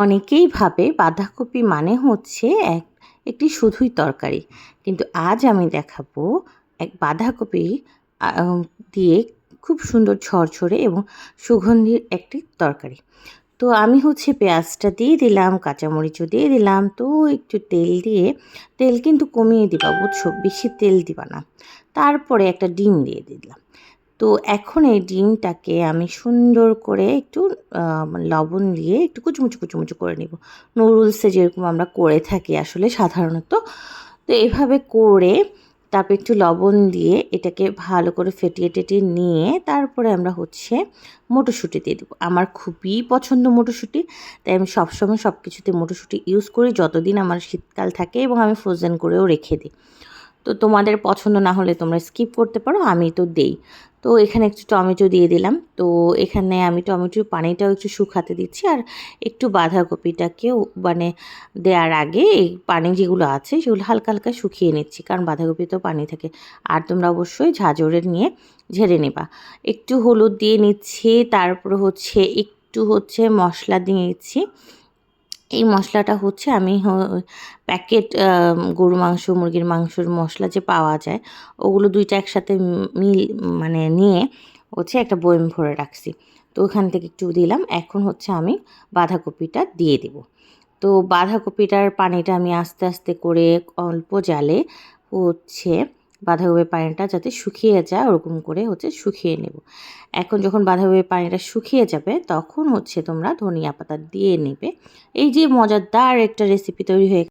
অনেকেই ভাবে বাঁধাকপি মানে হচ্ছে একটি শুধুই তরকারি, কিন্তু আজ আমি দেখাবো এক বাঁধাকপি দিয়ে খুব সুন্দর ঝরঝরে এবং সুগন্ধির একটি তরকারি। তো আমি হচ্ছে পেঁয়াজটা দিয়ে দিলাম, কাঁচামরিচও দিয়ে দিলাম, তো একটু তেল দিয়ে, তেল কিন্তু কমিয়ে দিবা বুঝছো, বেশি তেল দিবা না। তারপরে একটা ডিম দিয়ে দিলাম। তো এখন এই ডিমটাকে আমি সুন্দর করে একটু লবণ দিয়ে একটু কুচমুচু কুচমুচু করে নিব, নুডলসে যেরকম আমরা করে থাকি আসলে সাধারণত। তো এভাবে করে তারপর একটু লবণ দিয়ে এটাকে ভালো করে ফেটিয়ে টেটিয়ে নিয়ে তারপরে আমরা হচ্ছে মটরশুঁটি দিয়ে দেবো। আমার খুবই পছন্দ মটরশুঁটি, তাই আমি সবসময় সব কিছুতে মটরশুঁটি ইউজ করি যতদিন আমার শীতকাল থাকে, এবং আমি ফ্রোজেন করেও রেখে দিই। তো তোমাদের পছন্দ না হলে তোমরা স্কিপ করতে পারো, আমি তো দেই। তো এখানে একটু টমেটো দিয়ে দিলাম। তো এখানে আমি টমেটোর পানিটাও একটু শুকাতে দিচ্ছি, আর একটু বাঁধাকপিটাকেও মানে দেওয়ার আগে এই পানি যেগুলো আছে সেগুলো হালকা হালকা শুকিয়ে নিচ্ছি, কারণ বাঁধাকপিতেও পানি থাকে। আর তোমরা অবশ্যই ঝাঁঝরে নিয়ে ঝেড়ে নেবা। একটু হলুদ দিয়ে নিচ্ছি, তারপরে হচ্ছে একটু হচ্ছে মশলা দিয়ে নিচ্ছি। এই মশলাটা হচ্ছে আমি প্যাকেট গরু মাংস, মুরগির মাংসর মশলা যে পাওয়া যায়, ওগুলো ২টা একসাথে মানে নিয়ে হচ্ছে একটা বয়াম ভরে রাখছি। তো ওখান থেকে একটু দিলাম। এখন হচ্ছে আমি বাঁধাকপিটা দিয়ে দেব। তো বাঁধাকপিটার পানিটা আমি আস্তে আস্তে করে অল্প জালে হচ্ছে বাঁধাকপির পানিটা যাতে শুকিয়ে যায় ওরকম করে হচ্ছে শুকিয়ে নেব। এখন যখন বাঁধাকপির পানিটা শুকিয়ে যাবে তখন হচ্ছে তোমরা ধনিয়া পাতা দিয়ে নেবে। এই যে মজাদার একটা রেসিপি তৈরি হয়ে